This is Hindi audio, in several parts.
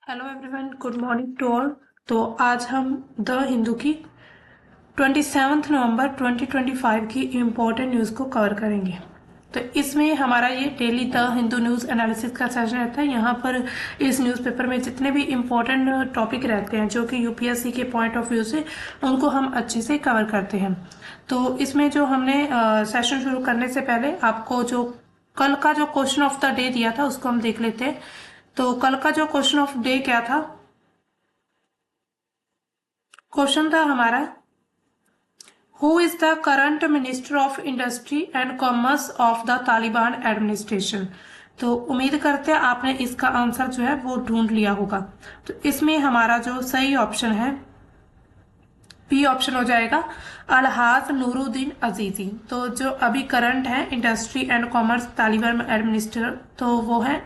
Hello everyone, good morning to all. तो आज हम द हिंदू की 27 नवंबर 2025 की इम्पोर्टेंट न्यूज़ को कवर करेंगे। तो इसमें हमारा ये daily the Hindu news analysis का सेशन रहता है। यहाँ पर इस न्यूज़पेपर में जितने भी इम्पोर्टेंट टॉपिक रहते हैं जो कि यूपीएससी के पॉइंट ऑफ व्यू से उनको हम अच्छे से कवर करते हैं। तो इसमें जो हमने सेशन शुरू करने से पहले आपको जो कल का जो क्वेश्चन ऑफ द डे दिया था उसको हम देख लेते हैं। तो कल का जो क्वेश्चन ऑफ डे क्या था? क्वेश्चन था हमारा, who is the current minister of industry and commerce of the Taliban administration. तो उम्मीद करते हैं आपने इसका आंसर जो है वो ढूंढ लिया होगा। तो इसमें हमारा जो सही ऑप्शन है बी ऑप्शन हो जाएगा, अलहाज नूरुद्दीन अजीजी। तो जो अभी करंट है industry and commerce Taliban administrator, तो वो है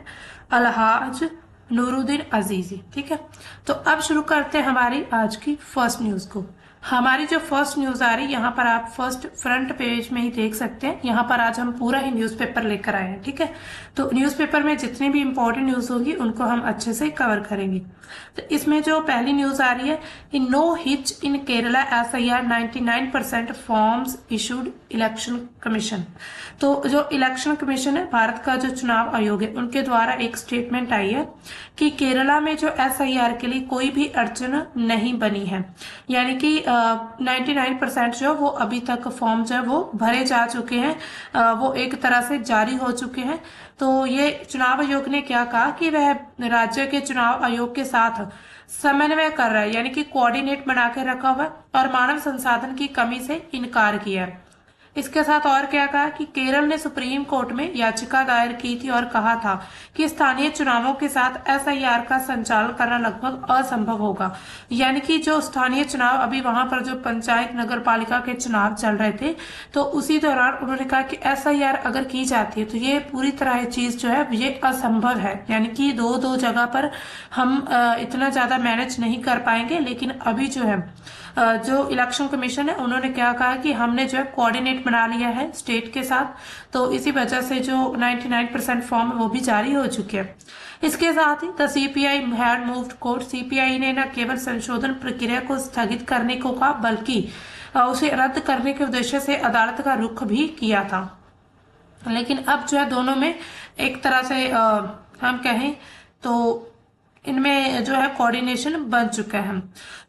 अलहाज नूरुद्दीन अजीजी। ठीक है, तो अब शुरू करते हैं हमारी आज की फर्स्ट न्यूज को। हमारी जो फर्स्ट न्यूज आ रही है यहाँ पर आप फर्स्ट फ्रंट पेज में ही देख सकते हैं। यहाँ पर आज हम पूरा ही न्यूज़पेपर लेकर आए हैं। ठीक है, तो न्यूज़पेपर में जितनी भी इंपॉर्टेंट न्यूज होगी उनको हम अच्छे से कवर करेंगे। तो इसमें जो पहली न्यूज आ रही है, in no hitch in Kerala SIR 99% forms issued election commission. तो जो इलेक्शन कमीशन है, भारत का जो चुनाव आयोग है, उनके द्वारा एक स्टेटमेंट आई है कि केरला में जो SIR के लिए कोई भी अड़चन नहीं बनी है। यानी कि 99% जो वो अभी तक फॉर्म जो है वो भरे जा चुके हैं, वो एक तरह से जारी हो चुके हैं। तो ये चुनाव आयोग ने क्या कहा कि वह राज्य के चुनाव आयोग के साथ समन्वय कर रहा है, यानी कि कोऑर्डिनेट बना के रखा हुआ है और मानव संसाधन की कमी से इनकार किया है। इसके साथ और क्या कहा कि केरल ने सुप्रीम कोर्ट में याचिका दायर की थी और कहा था कि स्थानीय चुनावों के साथ SIR का संचालन करना लगभग असंभव होगा। यानी कि जो स्थानीय चुनाव अभी वहां पर जो पंचायत नगर पालिका के चुनाव चल रहे थे, तो उसी दौरान उन्होंने कहा कि SIR अगर की जाती है तो ये पूरी तरह चीज जो है ये असंभव है। यानी कि दो दो जगह पर हम इतना ज्यादा मैनेज नहीं कर पाएंगे। लेकिन अभी जो है जो इलेक्शन कमीशन है उन्होंने क्या कहा कि हमने जो है कोऑर्डिनेट बना लिया है स्टेट के साथ, तो इसी वजह से जो 99% फॉर्म वो भी जारी हो चुके हैं। इसके साथ ही the CPI had moved court. CPI ने न केवल संशोधन प्रक्रिया को स्थगित करने को कहा बल्कि उसे रद्द करने के उद्देश्य से अदालत का रुख भी किया था। लेकिन अब जो है दोनों में एक तरह से हम कहें तो इनमें जो है कोऑर्डिनेशन बन चुका है।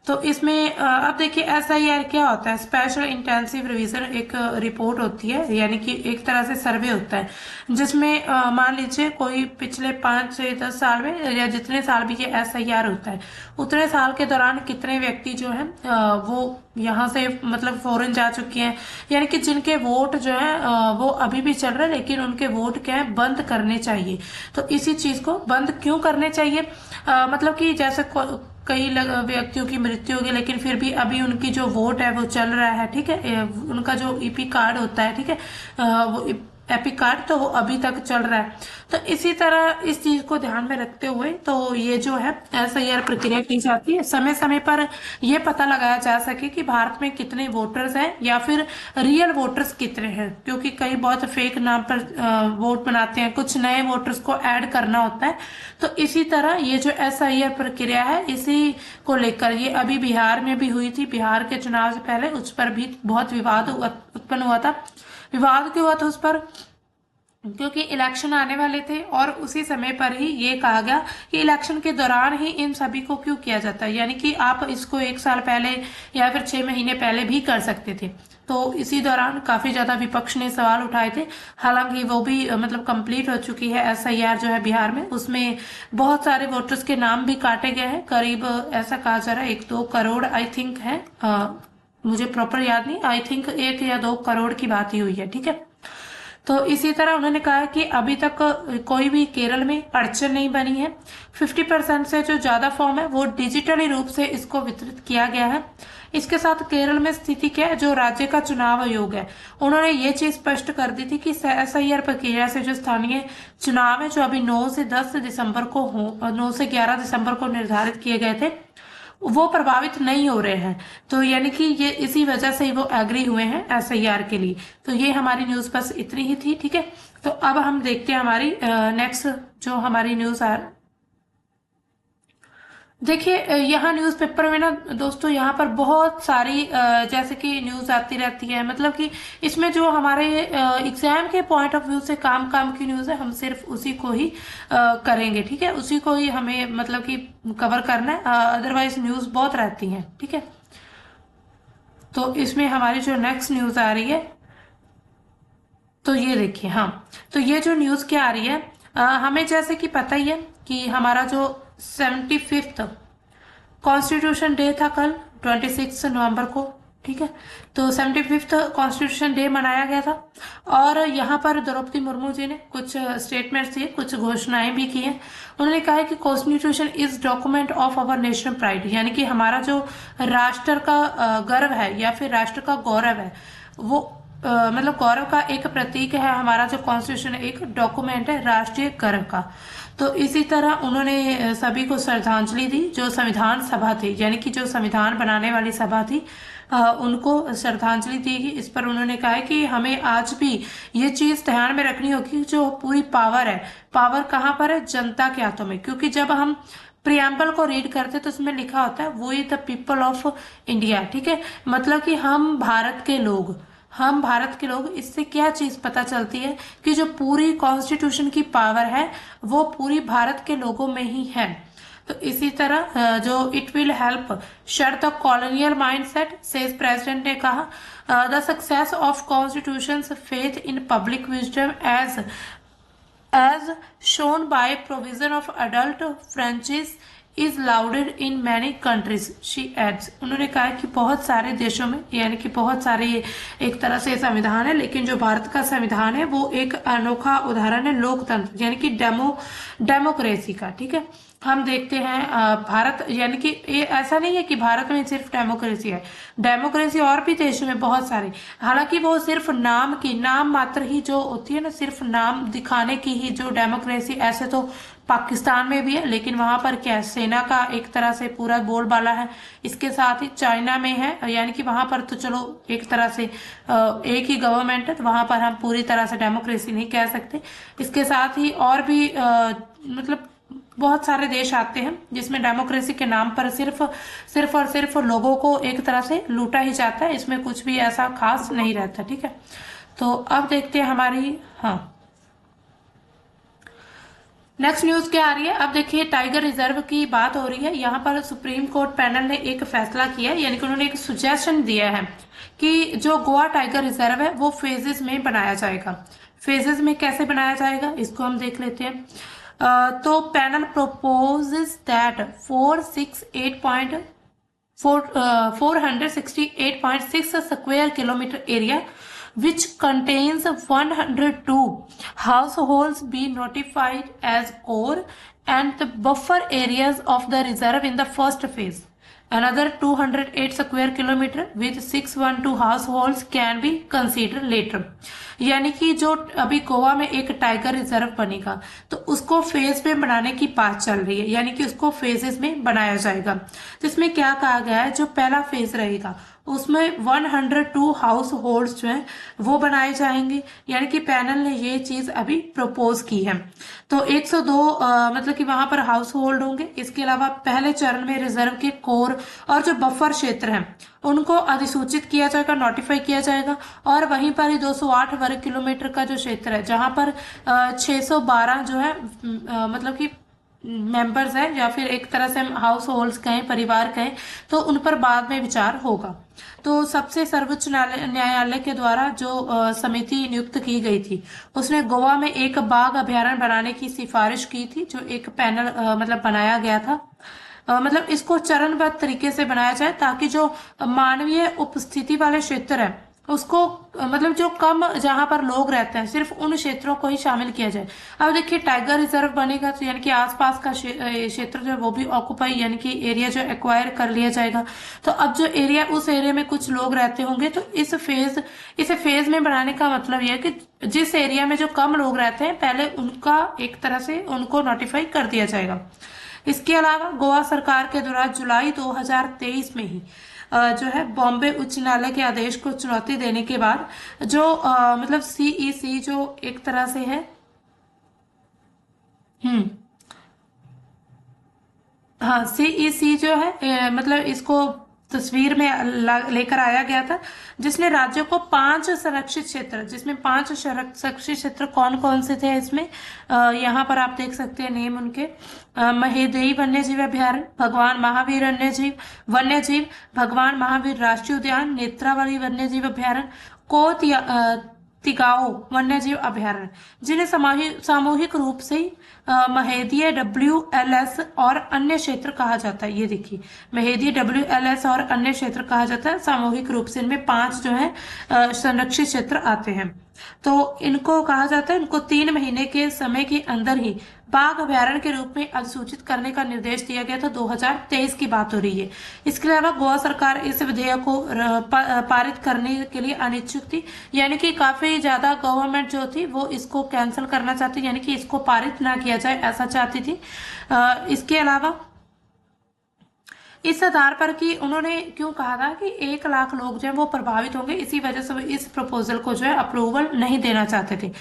तो इसमें अब देखिए SIR क्या होता है, स्पेशल इंटेंसिव रिवीजन एक रिपोर्ट होती है, यानी कि एक तरह से सर्वे होता है जिसमें मान लीजिए कोई पिछले 5 से 10 साल में या जितने साल भी ये SIR होता है उतने साल के दौरान कितने व्यक्ति जो है वो यहाँ से मतलब फॉरेन जा चुके हैं, यानी कि जिनके वोट जो है वो अभी भी चल रहे हैं लेकिन उनके वोट क्या है बंद करने चाहिए। तो इसी चीज को बंद क्यों करने चाहिए, मतलब कि जैसे कई व्यक्तियों की मृत्यु होगी लेकिन फिर भी अभी उनकी जो वोट है वो चल रहा है। ठीक है, उनका जो EP कार्ड होता है, ठीक है, वो एपिक कार्ड तो वो अभी तक चल रहा है। तो इसी तरह इस चीज को ध्यान में रखते हुए तो ये जो है SIR प्रक्रिया की जाती है, समय समय पर ये पता लगाया जा सके कि भारत में कितने वोटर्स हैं या फिर रियल वोटर्स कितने हैं, क्योंकि कई बहुत फेक नाम पर वोट बनाते हैं, कुछ नए वोटर्स को ऐड करना होता है। तो इसी तरह ये जो SIR प्रक्रिया है इसी को लेकर ये अभी बिहार में भी हुई थी। बिहार के चुनाव से पहले उस पर भी बहुत विवाद उत्पन्न हुआ था। विवाद क्यों हुआ था उस पर, क्योंकि इलेक्शन आने वाले थे और उसी समय पर ही ये कहा गया कि इलेक्शन के दौरान ही इन सभी को क्यों किया जाता है, यानी कि आप इसको 1 साल पहले या फिर 6 महीने पहले भी कर सकते थे। तो इसी दौरान काफी ज्यादा विपक्ष ने सवाल उठाए थे। हालांकि वो भी मतलब कंप्लीट हो चुकी है SIR जो है बिहार में, उसमें बहुत सारे वोटर्स के नाम भी काटे गए हैं। करीब ऐसा कहा जा रहा है 1-2 करोड़ आई थिंक है, मुझे प्रॉपर याद नहीं, आई थिंक 1 या 2 करोड़ की बात ही हुई है। ठीक है, तो इसी तरह उन्होंने कहा कि अभी तक कोई भी केरल में अड़चन नहीं बनी है। 50% से जो ज्यादा फॉर्म है वो डिजिटली रूप से इसको वितरित किया गया है। इसके साथ केरल में स्थिति क्या है, जो राज्य का चुनाव आयोग है उन्होंने ये चीज स्पष्ट कर दी थी कि SIR प्रक्रिया से जो स्थानीय चुनाव है जो अभी 9 से 10 दिसंबर को 9 से 11 दिसंबर को निर्धारित किए गए थे वो प्रभावित नहीं हो रहे हैं। तो यानी कि ये इसी वजह से वो एग्री हुए हैं SIR के लिए। तो ये हमारी न्यूज बस इतनी ही थी। ठीक है, तो अब हम देखते हैं हमारी नेक्स्ट जो हमारी न्यूज देखिए यहाँ न्यूज़पेपर में ना दोस्तों, यहाँ पर बहुत सारी जैसे कि न्यूज़ आती रहती है, मतलब कि इसमें जो हमारे एग्जाम के पॉइंट ऑफ व्यू से काम काम की न्यूज़ है, हम सिर्फ उसी को ही करेंगे, ठीक है, उसी को ही हमें मतलब कि कवर करना है, अदरवाइज न्यूज़ बहुत रहती हैं, ठीक है। तो इसमें हमारी जो नेक्स्ट न्यूज़ आ रही है, तो ये देखिए, हाँ, तो ये जो न्यूज़ क्या आ रही है, हमें जैसे कि पता ही है कि हमारा जो 75th कॉन्स्टिट्यूशन डे था कल 26 नवंबर को, ठीक है। तो 75th कॉन्स्टिट्यूशन डे मनाया गया था, और यहाँ पर द्रौपदी मुर्मू जी ने कुछ स्टेटमेंट्स दिए, कुछ घोषणाएं भी की हैं। उन्होंने कहा है कि constitution is document of our national pride, यानी कि हमारा जो राष्ट्र का गर्व है या फिर राष्ट्र का गौरव है, वो मतलब गौरव का एक प्रतीक है हमारा जो कॉन्स्टिट्यूशन, एक डॉक्यूमेंट है राष्ट्रीय गर्व का। तो इसी तरह उन्होंने सभी को श्रद्धांजलि दी, जो संविधान सभा थी, यानी कि जो संविधान बनाने वाली सभा थी, उनको श्रद्धांजलि दी गई। इस पर उन्होंने कहा है कि हमें आज भी ये चीज ध्यान में रखनी होगी, जो पूरी पावर है, पावर कहाँ पर है, जनता के हाथों में। क्योंकि जब हम प्रियम्बल को रीड करते तो उसमें लिखा होता है we the people of India, ठीक है, मतलब कि हम भारत के लोग, हम भारत के लोग। इससे क्या चीज पता चलती है कि जो पूरी कॉन्स्टिट्यूशन की पावर है वो पूरी भारत के लोगों में ही है। तो इसी तरह जो it will help shut the colonial mindset, says president ने कहा, the success of constitution faith in public wisdom as shown by provision of adult franchise is lauded in many countries, she adds। उन्होंने कहा कि बहुत सारे देशों में, यानी कि बहुत सारे एक तरह से संविधान है, लेकिन जो भारत का संविधान है वो एक अनोखा उदाहरण है लोकतंत्र, यानी कि डेमोक्रेसी का, ठीक है। हम देखते हैं भारत, यानी कि ये ऐसा नहीं है कि भारत में सिर्फ डेमोक्रेसी है, डेमोक्रेसी और भी देशों में बहुत सारे, हालांकि वो सिर्फ नाम की, नाम मात्र ही जो होती है ना, सिर्फ नाम दिखाने की ही जो डेमोक्रेसी, ऐसे तो पाकिस्तान में भी है, लेकिन वहां पर क्या है, सेना का एक तरह से पूरा बोलबाला है। इसके साथ ही चाइना में है, यानी कि वहां पर तो चलो एक तरह से एक ही गवर्नमेंट है, तो वहां पर हम पूरी तरह से डेमोक्रेसी नहीं कह सकते। इसके साथ ही और भी मतलब बहुत सारे देश आते हैं जिसमें डेमोक्रेसी के नाम पर सिर्फ सिर्फ और सिर्फ लोगों को एक तरह से लूटा ही जाता है, इसमें कुछ भी ऐसा खास नहीं रहता, ठीक है। तो अब देखते हैं हमारी, हाँ, नेक्स्ट न्यूज क्या आ रही है। अब देखिए टाइगर रिजर्व की बात हो रही है। यहाँ पर सुप्रीम कोर्ट पैनल ने एक फैसला किया है, यानी कि उन्होंने एक सुजेशन दिया है कि जो गोवा टाइगर रिजर्व है वो फेजेस में बनाया जाएगा। फेजेस में कैसे बनाया जाएगा इसको हम देख लेते हैं। तो panel purposes that 468.6 square kilometer area which contains 102 households be notified as core and the buffer areas of the reserve in the first phase. Another 208 square kilometer with 612 households can be considered later। यानी कि जो अभी गोवा में एक टाइगर रिजर्व बनेगा तो उसको फेज में बनाने की बात चल रही है, यानी कि उसको फेजेस में बनाया जाएगा। तो इसमें क्या कहा गया है, जो पहला फेज रहेगा उसमें 102 हाउस होल्ड्स जो हैं वो बनाए जाएंगे, यानी कि पैनल ने ये चीज अभी प्रपोज की है। तो 102 मतलब कि वहां पर हाउस होल्ड होंगे। इसके अलावा पहले चरण में रिजर्व के कोर और जो बफर क्षेत्र हैं उनको अधिसूचित किया जाएगा, नोटिफाई किया जाएगा। और वहीं पर ही 208 वर्ग किलोमीटर का जो क्षेत्र है जहां पर 612 जो है मतलब कि मेंबर्स हैं, या फिर एक तरह से हम हाउस होल्ड्स कहें, परिवार कहें, तो उन पर बाद में विचार होगा। तो सबसे सर्वोच्च न्यायालय के द्वारा जो समिति नियुक्त की गई थी उसने गोवा में एक बाघ अभयारण्य बनाने की सिफारिश की थी, जो एक पैनल मतलब बनाया गया था। मतलब इसको चरणबद्ध तरीके से बनाया जाए ताकि जो मानवीय उपस्थिति वाले क्षेत्र है उसको मतलब जो कम जहां पर लोग रहते हैं सिर्फ उन क्षेत्रों को ही शामिल किया जाए। अब देखिए टाइगर रिजर्व बनेगा तो यानी कि आसपास का क्षेत्र जो है वो भी ऑक्युपाई, यानी कि एरिया जो एक्वायर कर लिया जाएगा। तो अब जो एरिया, उस एरिया में कुछ लोग रहते होंगे, तो इसे फेज में बनाने का मतलब यह है कि जिस एरिया में जो कम लोग रहते हैं पहले उनका एक तरह से उनको नोटिफाई कर दिया जाएगा। इसके अलावा गोवा सरकार के द्वारा जुलाई 2023 में ही जो है बॉम्बे उच्च न्यायालय के आदेश को चुनौती देने के बाद जो मतलब सीईसी जो एक तरह से है, हाँ, सीईसी जो है मतलब इसको तस्वीर में लेकर आया गया था, जिसने राज्यों को 5 संरक्षित क्षेत्र, जिसमें 5 संरक्षित क्षेत्र कौन कौन से थे इसमें, यहाँ पर आप देख सकते हैं नेम उनके। महेदई वन्य जीव अभयारण्य, भगवान महावीर वन्य जीव, भगवान महावीर राष्ट्रीय उद्यान, नेत्रावली वन्य जीव अभयारण्य, कोत तिगाओ वन्यजीव अभयारण्य, जिन्हें सामूहिक रूप से महेदीय WLS और अन्य क्षेत्र कहा जाता है। ये देखिए, महेदीय WLS और अन्य क्षेत्र कहा जाता है। सामूहिक रूप से इनमें 5 जो है संरक्षित क्षेत्र आते हैं। तो इनको कहा जाता है, इनको 3 महीने के समय के अंदर ही बाघ अभयारण्य के रूप में अधिसूचित करने का निर्देश दिया गया था। 2023 की बात हो रही है। इसके अलावा गोवा सरकार इस विधेयक को पारित करने के लिए अनिच्छुक थी, यानी कि काफी ज्यादा गवर्नमेंट जो थी वो इसको कैंसिल करना चाहती, यानी कि इसको पारित ना किया जाए ऐसा चाहती थी। इसके अलावा इस आधार पर कि उन्होंने क्यों कहा था कि 1 लाख लोग जो है वो प्रभावित होंगे, इसी वजह से वो इस प्रपोजल को जो है अप्रूवल नहीं देना चाहते थे।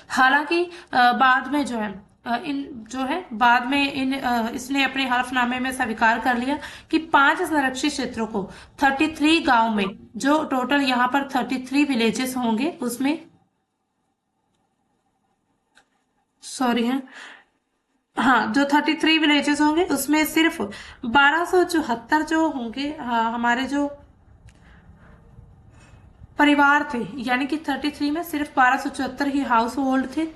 हालांकि बाद में जो है इन जो है बाद में इसने अपने हलफनामे में स्वीकार कर लिया कि 5 संरक्षित क्षेत्रों को 33 गांव में, जो टोटल यहाँ पर 33 विलेजेस होंगे उसमें, सॉरी है, हाँ, जो 33 विलेजेस होंगे उसमें सिर्फ 1274 जो होंगे, हमारे जो परिवार थे, यानी कि 33 में सिर्फ 1274 ही हाउस होल्ड थे।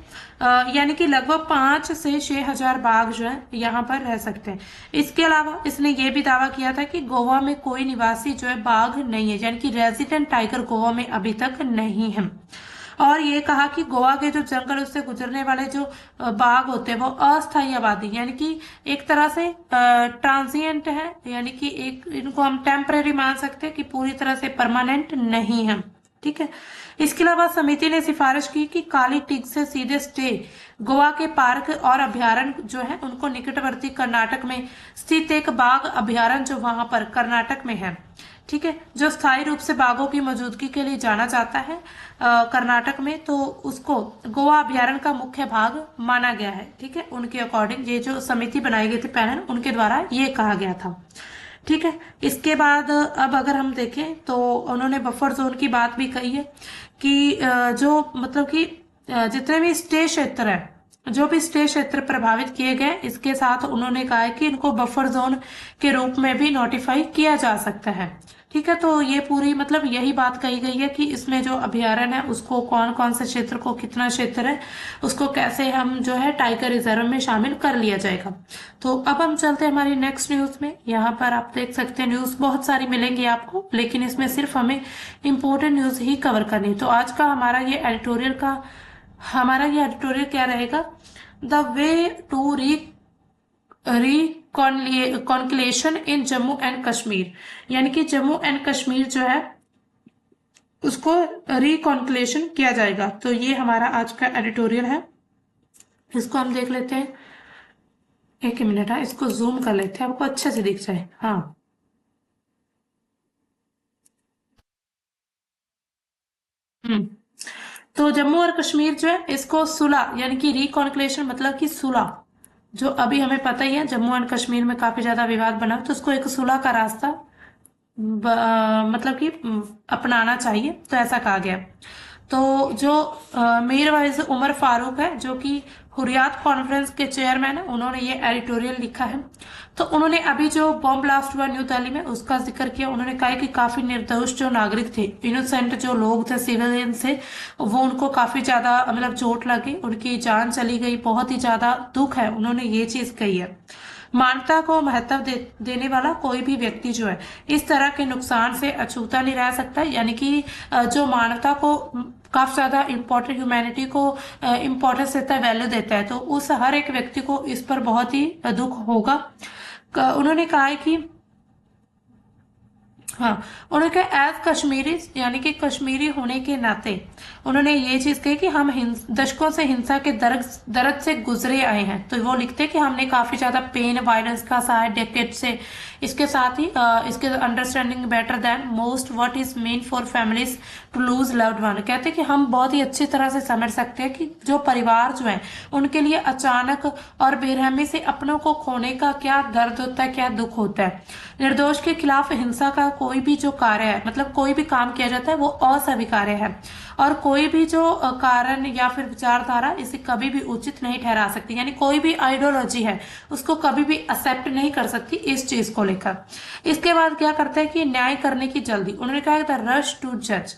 यानी कि लगभग 5 से 6 हजार बाघ जो है यहाँ पर रह सकते हैं। इसके अलावा इसने ये भी दावा किया था कि गोवा में कोई निवासी जो है बाघ नहीं है, यानी कि रेजिडेंट टाइगर गोवा में अभी तक नहीं है। और ये कहा कि गोवा के जो जंगल उससे गुजरने वाले जो बाघ होते हैं वो अस्थायी आबादी, यानी कि एक तरह से ट्रांजिएंट है, यानी कि एक इनको हम टेम्परेरी मान सकते हैं कि पूरी तरह से परमानेंट नहीं है। ठीक है। इसके अलावा समिति ने सिफारिश की कि काली टिग से सीधे स्टे गोवा के पार्क और अभयारण्य जो है उनको निकटवर्ती कर्नाटक में स्थित एक बाघ अभयारण्य जो वहां पर कर्नाटक में है, ठीक है, जो स्थायी रूप से बाघों की मौजूदगी के लिए जाना जाता है कर्नाटक में, तो उसको गोवा अभयारण्य का मुख्य भाग माना गया है। ठीक है, उनके अकॉर्डिंग ये जो समिति बनाई गई थी पैनल, उनके द्वारा ये कहा गया था। ठीक है। इसके बाद अब अगर हम देखें तो उन्होंने बफर जोन की बात भी कही है कि जो मतलब कि जितने भी स्टे क्षेत्र है, जो भी स्टे क्षेत्र प्रभावित किए गए, इसके साथ उन्होंने कहा है कि इनको बफर जोन के रूप में भी नोटिफाई किया जा सकता है। ठीक है, तो ये पूरी मतलब यही बात कही गई है कि इसमें जो अभयारण्य है उसको कौन कौन से क्षेत्र को, कितना क्षेत्र है उसको कैसे हम जो है टाइगर रिजर्व में शामिल कर लिया जाएगा। तो अब हम चलते हैं हमारी नेक्स्ट न्यूज में। यहाँ पर आप देख सकते हैं न्यूज बहुत सारी मिलेंगी आपको, लेकिन इसमें सिर्फ हमें इम्पोर्टेंट न्यूज ही कवर करनी। तो आज का हमारा ये एडिटोरियल क्या रहेगा, the way to reconciliation in Jammu and Kashmir, यानी कि जम्मू एंड कश्मीर जो है उसको रिकॉन्सिलिएशन किया जाएगा। तो ये हमारा आज का एडिटोरियल है, इसको हम देख लेते हैं। एक मिनट, हाँ, इसको जूम कर लेते हैं, आपको अच्छे से दिख जाए। हाँ, हम्म, तो जम्मू और कश्मीर जो है इसको सुलह, यानी कि रिकॉन्सिलिएशन मतलब कि सुलह, जो अभी हमें पता ही है जम्मू एंड कश्मीर में काफी ज्यादा विवाद बना, तो उसको एक सुलह का रास्ता मतलब कि अपनाना चाहिए, तो ऐसा कहा गया। तो जो मीरवाइज उमर फारूक है, जो कि हुरियात कॉन्फ्रेंस के चेयरमैन है, उन्होंने ये एडिटोरियल लिखा है। तो उन्होंने अभी जो बॉम्ब ब्लास्ट हुआ न्यू दिल्ली में उसका जिक्र किया। उन्होंने कहा कि काफी निर्दोष जो नागरिक थे, इनोसेंट जो लोग थे, सिविलियन थे, वो उनको काफी ज्यादा मतलब चोट लगी, उनकी जान चली गई, बहुत ही ज्यादा दुख है, उन्होंने ये चीज कही है। मानवता को महत्व देने वाला कोई भी व्यक्ति जो है इस तरह के नुकसान से अछूता नहीं रह सकता, यानी कि जो मानवता को काफी ज्यादा इम्पोर्टेंट, ह्यूमैनिटी को इम्पोर्टेंस देता है, वैल्यू देता है, तो उस हर एक व्यक्ति को इस पर बहुत ही दुख होगा। उन्होंने कहा है कि हाँ, उन्होंने कहा एज कश्मीरी, यानी कि कश्मीरी होने के नाते उन्होंने ये चीज कही कि हम दशकों से हिंसा के दर्द दर्द से गुजरे आए हैं। तो वो लिखते हैं कि हमने काफी ज्यादा पेन वायलेंस का सहा है डेकेड से। इसके साथ ही इसके understanding better than most what is mean for families to lose loved one. कहते हैं कि हम बहुत ही अच्छी तरह से समझ सकते हैं कि जो परिवार जो है उनके लिए अचानक और बेरहमी से अपनों को खोने का क्या दर्द होता है, क्या दुख होता है। निर्दोष के खिलाफ हिंसा का कोई भी जो कार्य है, मतलब कोई भी काम किया जाता है, वो अस्वीकार्य है और कोई भी जो कारण या फिर विचारधारा इसे कभी भी उचित नहीं ठहरा सकती। यानी कोई भी आइडियोलॉजी है उसको कभी भी एक्सेप्ट नहीं कर सकती इस चीज को लेकर। इसके बाद क्या करते हैं कि न्याय करने की जल्दी। उन्होंने कहा था रश टू जज,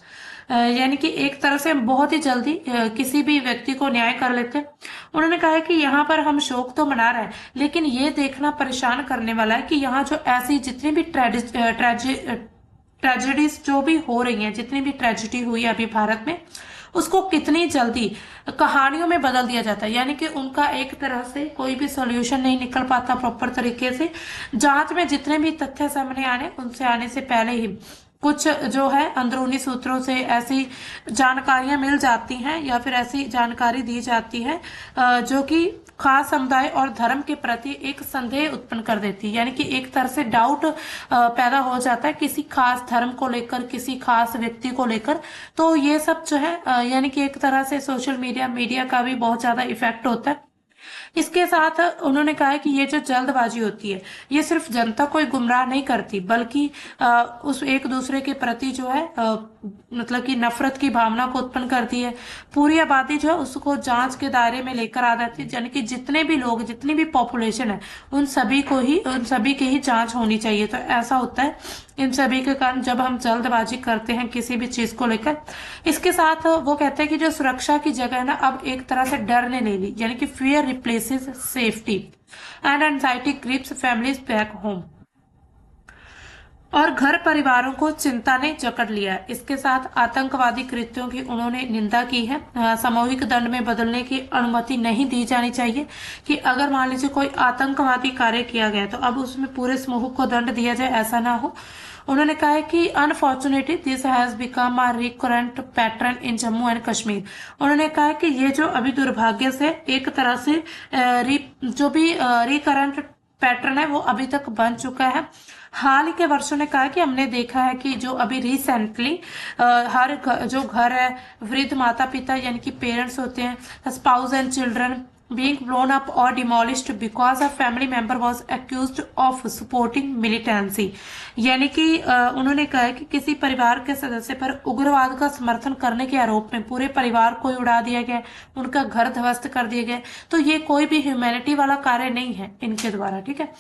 यानी कि एक तरह से हम बहुत ही जल्दी किसी भी व्यक्ति को न्याय कर लेते हैं। उन्होंने कहा है कि यहाँ पर हम शोक तो मना रहे हैं, लेकिन ये देखना परेशान करने वाला है कि यहाँ जो ऐसी जितनी भी ट्रेजेडीज जो भी हो रही हैं, जितनी भी ट्रेजेडी हुई है अभी भारत में, उसको कितनी जल्दी कहानियों में बदल दिया जाता है। यानी कि उनका एक तरह से कोई भी सॉल्यूशन नहीं निकल पाता प्रॉपर तरीके से। जांच में जितने भी तथ्य सामने आने, उनसे आने से पहले ही कुछ जो है अंदरूनी सूत्रों से ऐसी जानकारियां मिल जाती हैं या फिर ऐसी जानकारी दी जाती है जो कि खास समुदाय और धर्म के प्रति एक संदेह उत्पन्न कर देती है। यानी कि एक तरह से डाउट पैदा हो जाता है किसी खास धर्म को लेकर, किसी खास व्यक्ति को लेकर। तो ये सब जो है यानी कि एक तरह से सोशल मीडिया का भी बहुत ज्यादा इफेक्ट होता है। इसके साथ उन्होंने कहा है कि ये जो जल्दबाजी होती है ये सिर्फ जनता को गुमराह नहीं करती, बल्कि उस एक दूसरे के प्रति जो है मतलब कि नफरत की भावना को उत्पन्न करती है। पूरी आबादी जो है उसको जांच के दायरे में लेकर आ जाती है। यानी कि जितने भी लोग, जितनी भी पॉपुलेशन है, उन सभी की ही जांच होनी चाहिए। तो ऐसा होता है इन सभी के कारण जब हम जल्दबाजी करते हैं किसी भी चीज को लेकर। इसके साथ वो कहते हैं कि जो सुरक्षा की जगह है ना, अब एक तरह से डर ने ले ली। यानी कि fear replaces safety and anxiety grips families back home, और घर परिवारों को चिंता ने जकड़ लिया है। इसके साथ आतंकवादी कृत्यों की उन्होंने निंदा की है। सामूहिक दंड में बदलने की अनुमति नहीं दी जानी चाहिए कि अगर मान लीजिए कोई आतंकवादी कार्य किया गया तो अब उसमें पूरे समूह को दंड दिया जाए, ऐसा ना हो। उन्होंने कहा है कि unfortunately this has become a recurrent pattern in Jammu and Kashmir. उन्होंने कहा है कि ये जो अभी दुर्भाग्य से एक तरह से जो भी रिकरेंट पैटर्न है वो अभी तक बन चुका है। हाल के वर्षों ने कहा कि हमने देखा है कि जो अभी रिसेंटली जो घर है, वृद्ध माता पिता यानी कि पेरेंट्स होते हैं, spouse and children being blown up or demolished because a family member was accused of supporting militancy। यानी कि उन्होंने कहा है कि किसी परिवार के सदस्य पर उग्रवाद का समर्थन करने के आरोप में पूरे परिवार को उड़ा दिया गया, उनका घर ध्वस्त कर दिया गया। तो ये कोई भी ह्यूमैनिटी वाला कार्य नहीं है इनके द्वारा, ठीक है।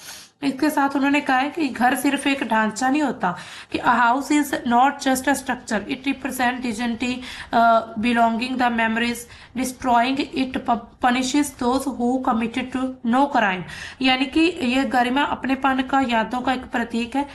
इसके साथ उन्होंने कहा है कि घर सिर्फ एक ढांचा नहीं होता, कि a house is not just a structure, it represent dignity belonging the memories, destroying it punishes those who committed to no crime. यानी कि ये गरिमा अपनेपन का, यादों का एक प्रतीक है।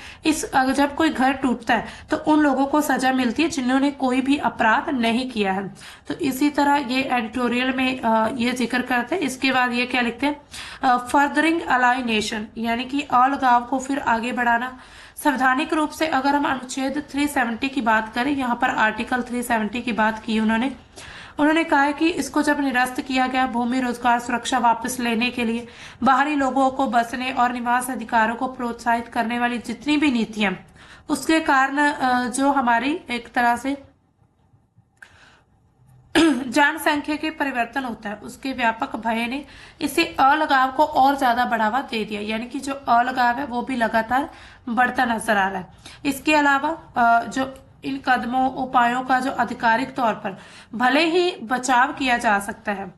जब कोई घर टूटता है तो उन लोगों को सजा मिलती है जिन्होंने कोई भी अपराध नहीं किया है। तो इसी तरह ये एडिटोरियल में ये जिक्र करते हैं। इसके बाद ये क्या लिखते हैं, फर्दरिंग अलाइनेशन, यानी कि अलगाव को फिर आगे बढ़ाना। संवैधानिक रूप से अगर हम अनुच्छेद 370 की बात करें, यहाँ पर आर्टिकल 370 की बात की उन्होंने कहा है कि इसको जब निरस्त किया गया भूमि रोजगार सुरक्षा वापस लेने के लिए, बाहरी लोगों को बसने और निवास अधिकारों को प्रोत्साहित करने वाली जितनी भी नीतियां, उसके कारण जो हमारी एक तरह से जनसंख्या के परिवर्तन होता है, उसके व्यापक भय ने इसे अलगाव को और ज्यादा बढ़ावा दे दिया। यानी कि जो अलगाव है वो भी लगातार बढ़ता नजर आ रहा है। इसके अलावा जो इन कदमों उपायों का जो आधिकारिक तौर पर भले ही बचाव किया जा सकता है,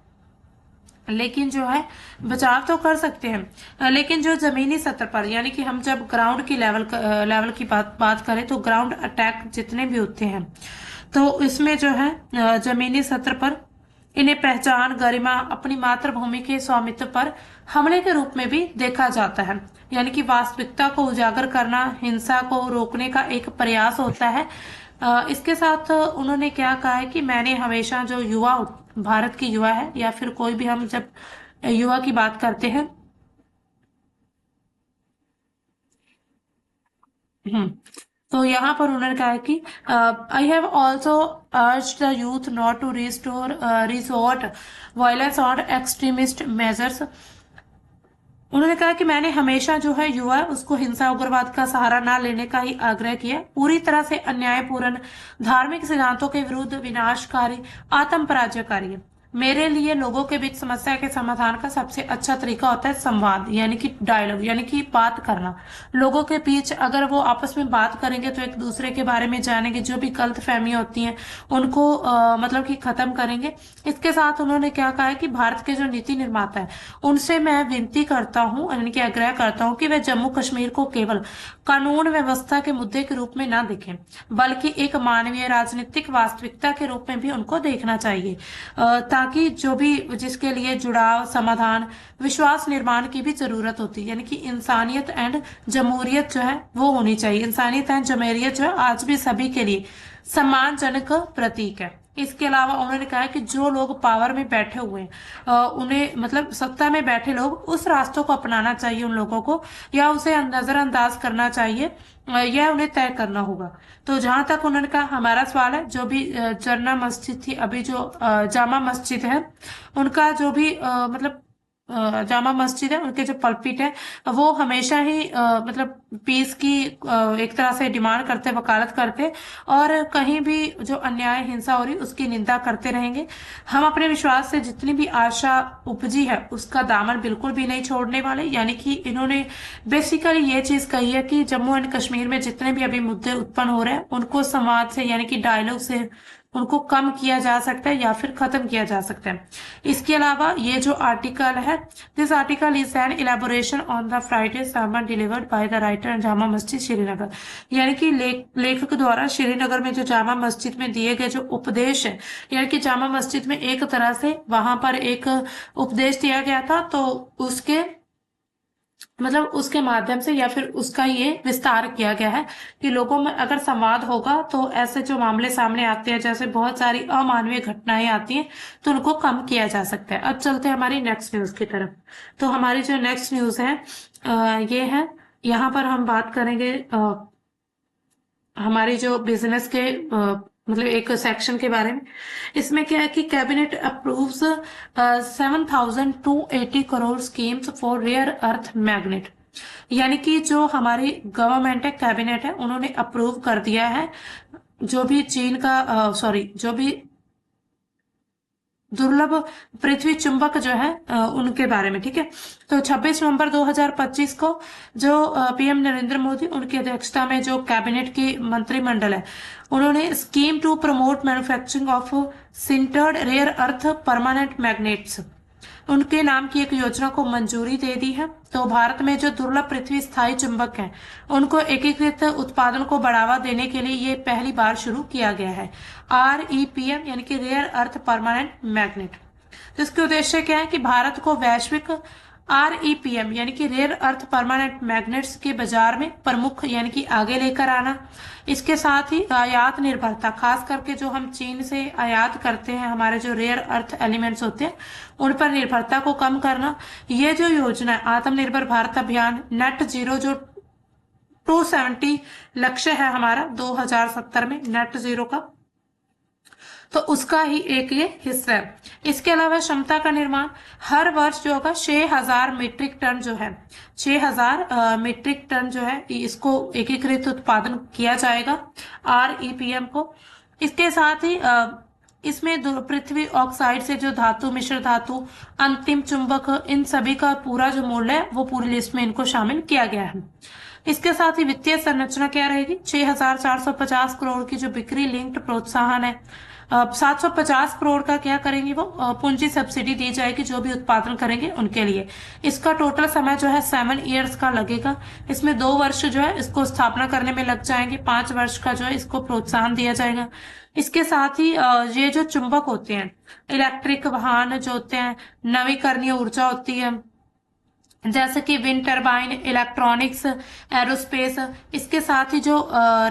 लेकिन जो है बचाव तो कर सकते हैं, लेकिन जो जमीनी सतह पर, यानी कि हम जब ग्राउंड की लेवल की बात करें तो ग्राउंड अटैक जितने भी होते हैं, तो इसमें जो है जमीनी सतह पर इन्हें पहचान, गरिमा, अपनी मातृभूमि के स्वामित्व पर हमले के रूप में भी देखा जाता है। यानी कि वास्तविकता को उजागर करना हिंसा को रोकने का एक प्रयास होता है। इसके साथ उन्होंने क्या कहा है कि मैंने हमेशा जो युवा, भारत की युवा है या फिर कोई भी, हम जब युवा की बात करते हैं, तो यहाँ पर उन्होंने कहा है कि I have also urge the youth not to resort violence और एक्सट्रीमिस्ट मेजर्स। उन्होंने कहा कि मैंने हमेशा जो है युवा उसको हिंसा उग्रवाद का सहारा ना लेने का ही आग्रह किया, पूरी तरह से अन्यायपूर्ण धार्मिक सिद्धांतों के विरुद्ध विनाशकारी आत्म पराजयकारी है। मेरे लिए लोगों के बीच समस्या के समाधान का सबसे अच्छा तरीका होता है संवाद, यानी कि डायलॉग, यानी कि बात करना। लोगों के बीच अगर वो आपस में बात करेंगे तो एक दूसरे के बारे में जानेंगे, जो भी गलत फहमियां होती हैं उनको मतलब कि खत्म करेंगे। इसके साथ उन्होंने क्या कहा है कि भारत के जो नीति निर्माता है उनसे मैं विनती करता हूं, यानी कि आग्रह करता हूं कि वे जम्मू कश्मीर को केवल कानून व्यवस्था के मुद्दे के रूप में ना देखें, बल्कि एक मानवीय राजनीतिक वास्तविकता के रूप में भी उनको देखना चाहिए, ताकि जो भी जिसके लिए जुड़ाव, समाधान, विश्वास निर्माण की भी जरूरत होती है, यानी कि इंसानियत एंड जमहूरियत जो है वो होनी चाहिए। इंसानियत एंड जमहूरियत जो है आज भी सभी के लिए सम्मानजनक प्रतीक है। इसके अलावा उन्होंने कहा कि जो लोग पावर में बैठे हुए हैं उन्हें मतलब सत्ता में बैठे लोग उस रास्तों को अपनाना चाहिए उन लोगों को, या उसे नजरअंदाज करना चाहिए, यह उन्हें तय करना होगा। तो जहां तक उन्होंने कहा हमारा सवाल है, जो भी जन्ना मस्जिद थी, अभी जो जामा मस्जिद है उनका जो भी मतलब जामा मस्जिद है उनके जो पल्पिट है वो हमेशा ही मतलब पीस की एक तरह से डिमांड करते, वकालत करते, और कहीं भी जो अन्याय हिंसा हो रही उसकी निंदा करते रहेंगे। हम अपने विश्वास से जितनी भी आशा उपजी है उसका दामन बिल्कुल भी नहीं छोड़ने वाले। यानी कि इन्होंने बेसिकली ये चीज कही है कि जम्मू एंड कश्मीर में जितने भी अभी मुद्दे उत्पन्न हो रहे हैं उनको संवाद से, यानी कि डायलॉग से उनको कम किया जा सकता है या फिर खत्म किया जा सकता है। इसके अलावा ये जो आर्टिकल है, this article is an elaboration on the Friday sermon delivered by the writer Jama Masjid Srinagar. यानी कि लेखक द्वारा श्रीनगर में जो जामा मस्जिद में दिए गए जो उपदेश है, यानी कि जामा मस्जिद में एक तरह से वहां पर एक उपदेश दिया गया था, तो उसके मतलब उसके माध्यम से या फिर उसका ये विस्तार किया गया है कि लोगों में अगर संवाद होगा तो ऐसे जो मामले सामने आते हैं, जैसे बहुत सारी अमानवीय घटनाएं आती हैं, तो उनको कम किया जा सकता है। अब चलते हैं हमारी नेक्स्ट न्यूज की तरफ। तो हमारी जो नेक्स्ट न्यूज है ये है, यहाँ पर हम बात करेंगे हमारी जो बिजनेस के मतलब एक सेक्शन के बारे में। इसमें क्या है कि cabinet approves 7,280 crore schemes for rare earth magnet. यानी कि जो हमारी गवर्नमेंट है, कैबिनेट है, उन्होंने अप्रूव कर दिया है जो भी चीन का जो भी दुर्लभ पृथ्वी चुंबक जो है उनके बारे में। ठीक है, तो 26 नवंबर 2025 को जो पीएम नरेंद्र मोदी उनकी अध्यक्षता में जो कैबिनेट की मंत्रिमंडल है उन्होंने scheme to promote manufacturing of sintered rare earth permanent magnets, उनके नाम की एक योजना को मंजूरी दे दी है। तो भारत में जो दुर्लभ पृथ्वी स्थायी चुंबक हैं उनको एकीकृत उत्पादन को बढ़ावा देने के लिए ये पहली बार शुरू किया गया है, REPM यानी कि रेयर अर्थ परमानेंट मैग्नेट। तो इसके उद्देश्य क्या है कि भारत को वैश्विक REPM यानी कि रेयर अर्थ परमानेंट मैग्नेट्स के बाजार में प्रमुख यानी कि आगे लेकर आना। इसके साथ ही आयात निर्भरता, खास करके जो हम चीन से आयात करते हैं हमारे जो रेयर अर्थ एलिमेंट्स होते हैं उन पर निर्भरता को कम करना। ये जो योजना है आत्मनिर्भर भारत अभियान नेट जीरो, जो 270 लक्ष्य है हमारा 2070 में नेट जीरो का, तो उसका ही एक ये हिस्सा है। इसके अलावा क्षमता का निर्माण हर वर्ष जो होगा 6,000 मीट्रिक टन जो है 6,000 मीट्रिक टन जो है इसको एकीकृत उत्पादन किया जाएगा REPM को। इसके साथ ही इसमें पृथ्वी ऑक्साइड से जो धातु, मिश्र धातु, अंतिम चुंबक, इन सभी का पूरा जो मूल्य है वो पूरी लिस्ट में इनको शामिल किया गया है। इसके साथ ही वित्तीय संरचना क्या रहेगी, 6,450 करोड़ की जो बिक्री लिंक्ड प्रोत्साहन है, 750 करोड़ का क्या करेंगे वो पूंजी सब्सिडी दी जाएगी जो भी उत्पादन करेंगे उनके लिए। इसका टोटल समय जो है 7 ईयर्स का लगेगा। इसमें 2 वर्ष जो है इसको स्थापना करने में लग जाएंगे, 5 वर्ष का जो है इसको प्रोत्साहन दिया जाएगा। इसके साथ ही ये जो चुंबक होते हैं, इलेक्ट्रिक वाहन जो होते हैं, नवीकरणीय ऊर्जा होती है जैसे कि विंड टरबाइन, इलेक्ट्रॉनिक्स, एरोस्पेस, इसके साथ ही जो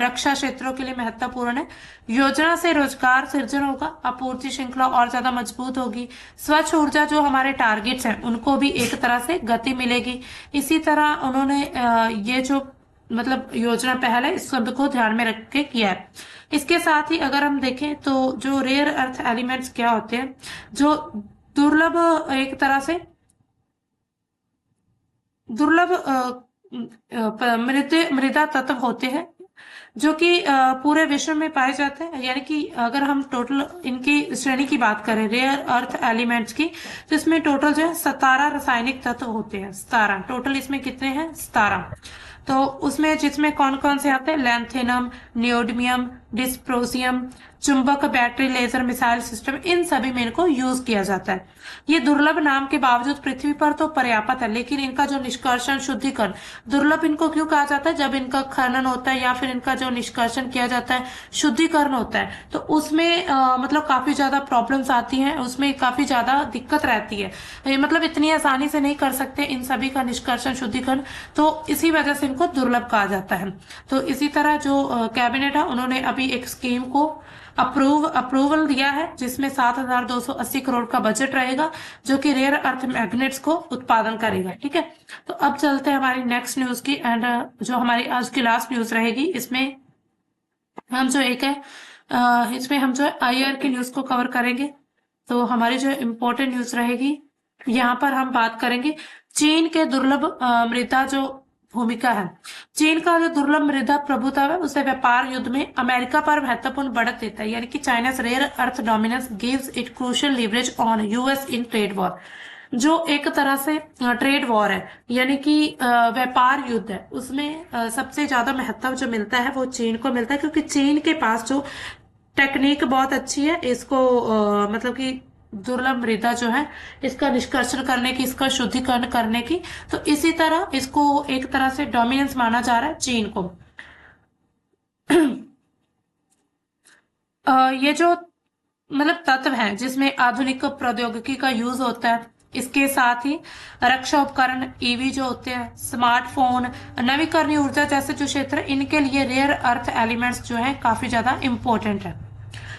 रक्षा क्षेत्रों के लिए महत्वपूर्ण है। योजना से रोजगार सृजन होगा, आपूर्ति श्रृंखला और ज्यादा मजबूत होगी। स्वच्छ ऊर्जा जो हमारे टारगेट्स हैं उनको भी एक तरह से गति मिलेगी। इसी तरह उन्होंने ये जो मतलब योजना पहल है, इस सब को ध्यान में रख के किया है। इसके साथ ही अगर हम देखें तो जो रेयर अर्थ एलिमेंट्स क्या होते हैं, जो दुर्लभ एक तरह से दुर्लभ मृदा तत्व होते हैं जो कि पूरे विश्व में पाए जाते हैं। यानी कि अगर हम टोटल इनकी श्रेणी की बात करें रेयर अर्थ एलिमेंट्स की, तो इसमें टोटल जो है 17 रासायनिक तत्व होते हैं। 17 टोटल इसमें कितने हैं? 17। तो उसमें जिसमें कौन कौन से आते हैं? लैंथेनम, नियोडिमियम, डिस्प्रोसियम, चुंबक, बैटरी, लेजर, मिसाइल सिस्टम, इन सभी में इनको यूज किया जाता है। ये दुर्लभ नाम के बावजूद पृथ्वी पर तो पर्याप्त है, लेकिन इनका जो निष्कर्षण, शुद्धिकरण, दुर्लभ इनको क्यों कहा जाता है? जब इनका खनन होता है या फिर इनका जो निष्कर्षण किया जाता है, शुद्धिकरण होता है, तो उसमें मतलब काफी ज्यादा प्रॉब्लम्स आती हैं, उसमें काफी ज्यादा दिक्कत रहती है। मतलब इतनी आसानी से नहीं कर सकते इन सभी का निष्कर्षण, शुद्धिकरण, तो इसी वजह से इनको दुर्लभ कहा जाता है। तो इसी तरह जो कैबिनेट है, उन्होंने अभी एक स्कीम को अप्रूवल दिया है जिसमें 7,280 करोड़ का बजट रहेगा, जो कि रेयर अर्थ मैग्नेट्स को उत्पादन करेगा। ठीक है, तो अब चलते हैं हमारी नेक्स्ट न्यूज की। एंड जो हमारी आज की लास्ट न्यूज रहेगी, इसमें हम जो एक है इसमें हम जो आईआर की न्यूज को कवर करेंगे। तो हमारी जो इम्पोर्टेंट न्यूज रहेगी, यहाँ पर हम बात करेंगे चीन के दुर्लभ मृदा जो भूमिका है। चीन का जो दुर्लभ मृदा प्रभुत्व है, उसे व्यापार युद्ध में अमेरिका पर महत्वपूर्ण बढ़त देता है। यानी कि China's rare earth dominance gives it crucial leverage on US in trade war, जो एक तरह से ट्रेड वॉर है, यानी कि व्यापार युद्ध है, उसमें सबसे ज्यादा महत्व जो मिलता है वो चीन को मिलता है, क्योंकि चीन के पास जो टेक्निक बहुत अच्छी है इसको मतलब कि दुर्लभ मृदा जो है इसका निष्कर्षण करने की, इसका शुद्धिकरण करने की। तो इसी तरह इसको एक तरह से डोमिनेंस माना जा रहा है चीन को। ये जो मतलब तत्व है जिसमें आधुनिक प्रौद्योगिकी का यूज होता है, इसके साथ ही रक्षा उपकरण, ईवी जो होते हैं, स्मार्टफोन, नवीकरणीय ऊर्जा जैसे जो क्षेत्र है, इनके लिए रेयर अर्थ एलिमेंट्स जो है काफी ज्यादा इंपॉर्टेंट है।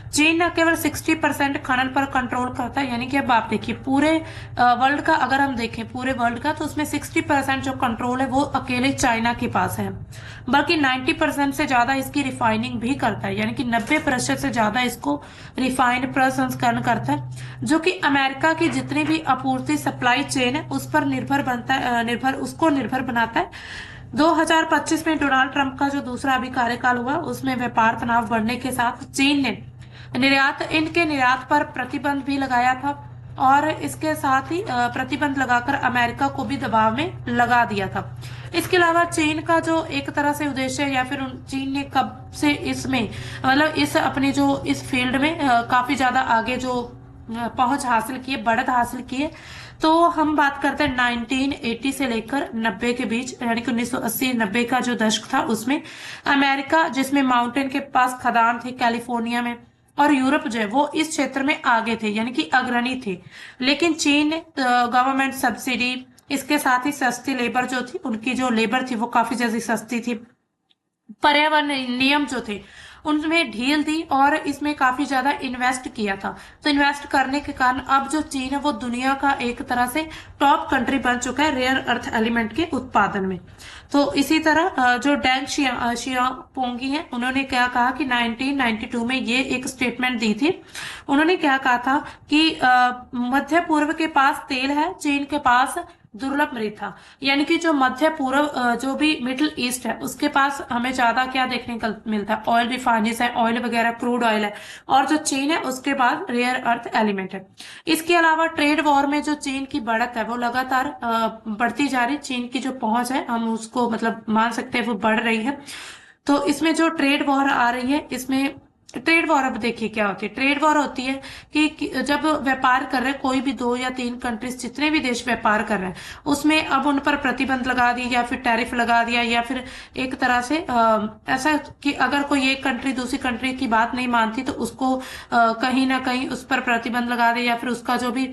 चीन न केवल 60% खनन पर कंट्रोल करता है, यानी कि अब आप देखिए पूरे वर्ल्ड का अगर हम देखें पूरे वर्ल्ड का, तो उसमें 60% जो कंट्रोल है वो अकेले चाइना के पास है, बल्कि 90% से ज्यादा इसकी रिफाइनिंग भी करता है, यानी कि 90% से ज्यादा इसको रिफाइंड प्रसंस्करण करता है, जो कि अमेरिका की जितनी भी आपूर्ति सप्लाई चेन है उस पर निर्भर बनाता है। 2025 में डोनाल्ड ट्रंप का जो दूसरा अभी कार्यकाल हुआ, उसमें व्यापार तनाव बढ़ने के साथ चीन ने इनके निर्यात पर प्रतिबंध भी लगाया था, और इसके साथ ही प्रतिबंध लगाकर अमेरिका को भी दबाव में लगा दिया था। इसके अलावा चीन का जो एक तरह से उद्देश्य है, या फिर चीन ने कब से इसमें मतलब इस अपनी जो इस फील्ड में काफी ज्यादा आगे जो पहुंच हासिल की है, बढ़त हासिल की है, तो हम बात करते हैं 1980 से लेकर 90 के बीच, यानी कि 1980-90 का जो दशक था, उसमें अमेरिका जिसमें माउंटेन के पास खदान थे कैलिफोर्निया में, और यूरोप जो है वो इस क्षेत्र में आगे थे, यानी कि अग्रणी थे। लेकिन चीन ने गवर्नमेंट सब्सिडी, इसके साथ ही सस्ती लेबर जो थी, उनकी जो लेबर थी वो काफी ज्यादा सस्ती थी, पर्यावरण नियम जो थे उनमें ढील दी, और इसमें काफी ज्यादा इन्वेस्ट किया था। तो इन्वेस्ट करने के कारण अब जो चीन है वो दुनिया का एक तरह से टॉप कंट्री बन चुका है रेयर अर्थ एलिमेंट के उत्पादन में। तो इसी तरह जो डेंग शियाओपोंगी है, उन्होंने क्या कहा कि 1992 में ये एक स्टेटमेंट दी थी। उन्होंने क्या कहा था कि मध्य पूर्व के पास तेल है, चीन के पास दुर्लभ मृदा, यानी कि जो मध्य पूर्व जो भी मिडिल ईस्ट है उसके पास हमें ज्यादा क्या देखने को मिलता है, ऑयल रिफाइनरीज है, ऑयल वगैरह, क्रूड ऑयल है, और जो चीन है उसके पास रेयर अर्थ एलिमेंट है। इसके अलावा ट्रेड वॉर में जो चीन की बढ़त है वो लगातार बढ़ती जा रही, चीन की जो पहुंच है हम उसको मतलब मान सकते हैं वो बढ़ रही है। तो इसमें जो ट्रेड वॉर आ रही है, इसमें ट्रेड वॉर अब देखिए क्या होती है। ट्रेड वॉर होती है कि जब व्यापार कर रहे हैं कोई भी 2 या 3 कंट्रीज, जितने भी देश व्यापार कर रहे हैं, उसमें अब उन पर प्रतिबंध लगा दिया या फिर टैरिफ लगा दिया, या फिर एक तरह से ऐसा कि अगर कोई एक कंट्री दूसरी कंट्री की बात नहीं मानती तो उसको कहीं ना कहीं उस पर प्रतिबंध लगा दे, या फिर उसका जो भी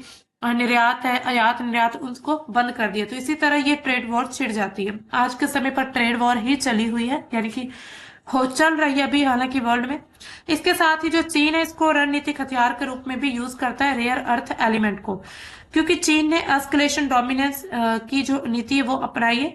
निर्यात है, आयात निर्यात, उसको बंद कर दिया। तो इसी तरह ये ट्रेड वॉर छिड़ जाती है। आज के समय पर ट्रेड वॉर ही चली हुई है, यानी कि हो चल रही है अभी हालांकि वर्ल्ड में। इसके साथ ही जो चीन है इसको रणनीतिक हथियार के रूप में भी यूज करता है रेयर अर्थ एलिमेंट को, क्योंकि चीन ने एस्केलेशन डोमिनेंस की जो नीति है वो अपनाई है।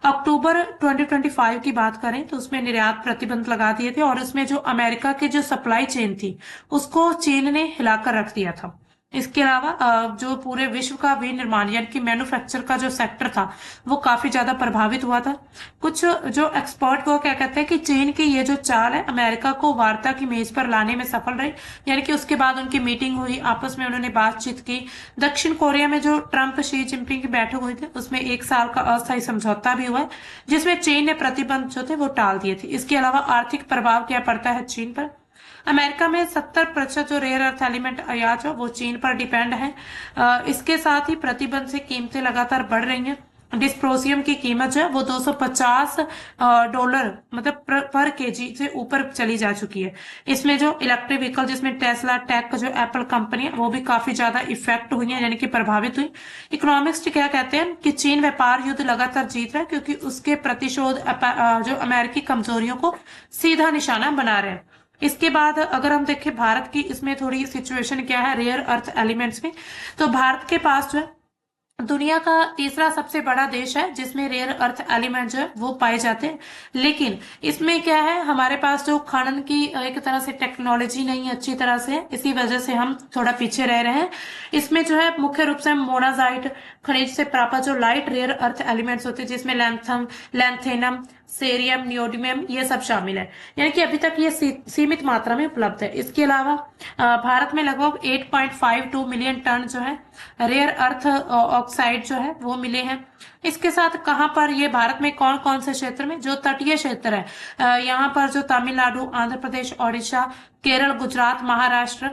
अक्टूबर 2025 की बात करें तो उसमें निर्यात प्रतिबंध लगा दिए थे और उसमें जो अमेरिका की जो सप्लाई चेन थी उसको चीन ने हिलाकर रख दिया था। इसके अलावा जो पूरे विश्व का विनिर्माण यानी कि मैन्युफैक्चर का जो सेक्टर था वो काफी ज्यादा प्रभावित हुआ था। कुछ जो एक्सपर्ट वो क्या कहते हैं कि चीन की ये जो चाल है अमेरिका को वार्ता की मेज पर लाने में सफल रही, यानी कि उसके बाद उनकी मीटिंग हुई, आपस में उन्होंने बातचीत की। दक्षिण कोरिया में जो ट्रंप शी जिनपिंग की बैठक हुई थी उसमें 1 साल का अस्थायी समझौता भी हुआ है जिसमें चीन ने प्रतिबंध जो थे वो टाल दिए थे। इसके अलावा आर्थिक प्रभाव क्या पड़ता है चीन पर? अमेरिका में 70% जो रेयर अर्थ एलिमेंट आयात है वो चीन पर डिपेंड है। इसके साथ ही प्रतिबंध से कीमतें लगातार बढ़ रही हैं। डिस्प्रोसियम की कीमत जो है वो $250 मतलब पर केजी से ऊपर चली जा चुकी है। इसमें जो इलेक्ट्रिक व्हीकल जिसमें टेस्ला टेक जो एप्पल कंपनी है वो भी काफी ज्यादा इफेक्ट हुई है यानी कि प्रभावित हुई। इकोनॉमिक्स क्या कहते हैं कि चीन व्यापार युद्ध लगातार जीत रहा है क्योंकि उसके प्रतिशोध जो अमेरिकी कमजोरियों को सीधा निशाना बना रहे हैं। इसके बाद अगर हम देखें भारत की इसमें थोड़ी सिचुएशन क्या है रेयर अर्थ एलिमेंट्स में, तो भारत के पास जो है दुनिया का तीसरा सबसे बड़ा देश है जिसमें रेयर अर्थ एलिमेंट जो है वो पाए जाते हैं। लेकिन इसमें क्या है हमारे पास जो खनन की एक तरह से टेक्नोलॉजी नहीं अच्छी तरह से, इसी वजह से हम थोड़ा पीछे रह रहे हैं। इसमें जो है मुख्य रूप से मोनाजाइट खनिज से प्राप्त जो लाइट रेयर अर्थ एलिमेंट्स होते हैं जिसमें लैंथेनम सेरियम नियोडिमियम ये सब शामिल है, यानी कि अभी तक ये सीमित मात्रा में उपलब्ध है। इसके अलावा भारत में लगभग 8.52 मिलियन टन जो है रेयर अर्थ ऑक्साइड जो है वो मिले हैं। इसके साथ कहां पर ये भारत में कौन कौन से क्षेत्र में, जो तटीय क्षेत्र है यहाँ पर जो तमिलनाडु आंध्र प्रदेश ओडिशा केरल गुजरात महाराष्ट्र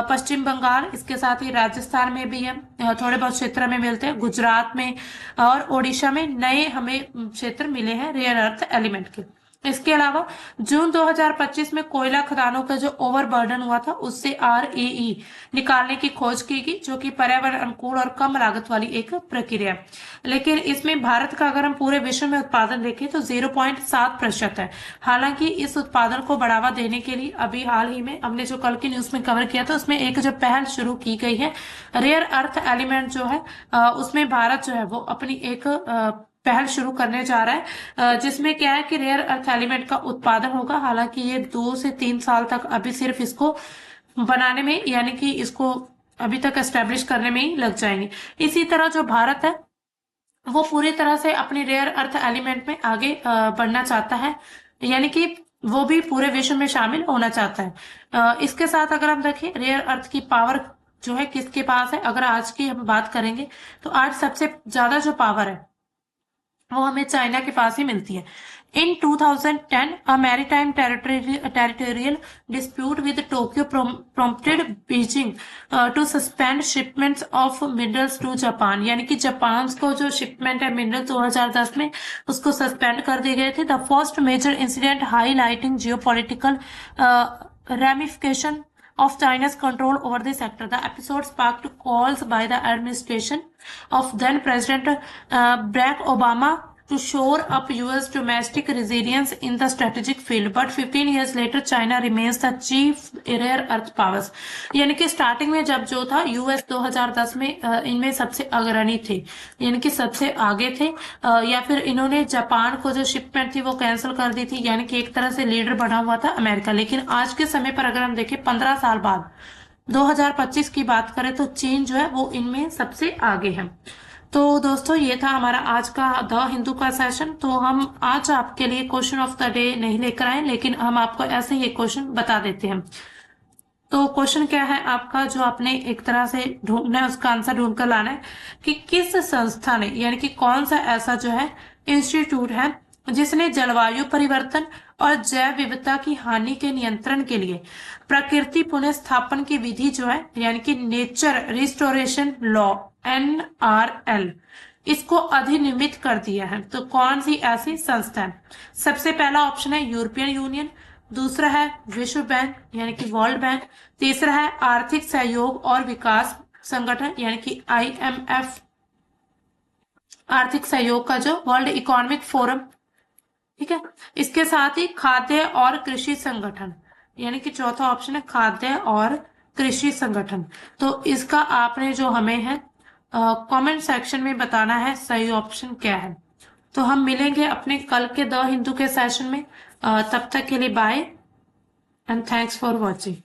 पश्चिम बंगाल, इसके साथ ही राजस्थान में भी है थोड़े बहुत क्षेत्र में मिलते हैं, गुजरात में और ओडिशा में नए हमें क्षेत्र मिले हैं रेयर अर्थ एलिमेंट के। इसके अलावा जून 2025 में कोयला खदानों का जो ओवरबर्डन हुआ था उससे आरएई निकालने की खोज की गई जो कि पर्यावरण अनुकूल और कम लागत वाली एक प्रक्रिया है। लेकिन इसमें भारत का अगर हम पूरे विश्व में उत्पादन देखें तो 0.7% है। हालांकि इस उत्पादन को बढ़ावा देने के लिए अभी हाल ही में हमने जो कल की न्यूज में कवर किया था उसमें एक जो पहल शुरू की गई है रेयर अर्थ एलिमेंट जो है उसमें भारत जो है वो अपनी एक पहल शुरू करने जा रहा है जिसमें क्या है कि रेयर अर्थ एलिमेंट का उत्पादन होगा। हालांकि ये 2 से 3 साल तक अभी सिर्फ इसको बनाने में यानी कि इसको अभी तक एस्टेब्लिश करने में ही लग जाएंगे। इसी तरह जो भारत है वो पूरी तरह से अपनी रेयर अर्थ एलिमेंट में आगे बढ़ना चाहता है, यानी कि वो भी पूरे विश्व में शामिल होना चाहता है। इसके साथ अगर हम देखें रेयर अर्थ की पावर जो है किसके पास है, अगर आज की हम बात करेंगे तो आज सबसे ज्यादा जो पावर है वो हमें चाइना के पास ही मिलती है। In 2010, a maritime territorial dispute with Tokyo prompted Beijing to suspend shipments of minerals to Japan. यानी कि जापान को जो शिपमेंट है मिनरल 2010 में उसको सस्पेंड कर दिए गए थे। The first major incident highlighting geopolitical ramification of China's control over the sector. The episode sparked calls by the administration of then President Barack Obama to shore up US domestic resilience in the strategic field. But 15 years later, China remains the chief rare earth powers. यानी कि स्टार्टिंग में जब जो था यूएस 2010 में इनमें सबसे अग्रणी थे, यानी कि सबसे आगे थे, या फिर इन्होंने जापान को जो शिपमेंट थी वो कैंसिल कर दी थी, यानी कि एक तरह से लीडर बना हुआ था अमेरिका। लेकिन आज के समय पर अगर हम देखें 15 साल बाद 2025 की बात करें तो चीन जो है वो इनमें सबसे आगे है। तो दोस्तों ये था हमारा आज का द हिंदू का सेशन। तो हम आज आपके लिए क्वेश्चन ऑफ द डे नहीं लेकर आए, लेकिन हम आपको ऐसे ही क्वेश्चन बता देते हैं। तो क्वेश्चन क्या है आपका जो आपने एक तरह से ढूंढना है, उसका आंसर ढूंढ कर लाना है कि किस संस्था ने यानी कि कौन सा ऐसा जो है इंस्टीट्यूट है जिसने जलवायु परिवर्तन और जैव विविधता की हानि के नियंत्रण के लिए प्रकृति पुनर्स्थापन की विधि जो है यानी कि नेचर रिस्टोरेशन लॉ NRL इसको अधिनियमित कर दिया है। तो कौन सी ऐसी संस्था है? सबसे पहला ऑप्शन है यूरोपियन यूनियन, दूसरा है विश्व बैंक यानी कि वर्ल्ड बैंक, तीसरा है आर्थिक सहयोग और विकास संगठन यानी कि IMF, आर्थिक सहयोग का जो वर्ल्ड इकोनॉमिक फोरम, ठीक है। इसके साथ ही खाद्य और कृषि संगठन, यानी कि चौथा ऑप्शन है खाद्य और कृषि संगठन। तो इसका आपने जो हमें है कमेंट सेक्शन में बताना है सही ऑप्शन क्या है। तो हम मिलेंगे अपने कल के द हिंदू के सेशन में। तब तक के लिए bye and thanks for watching.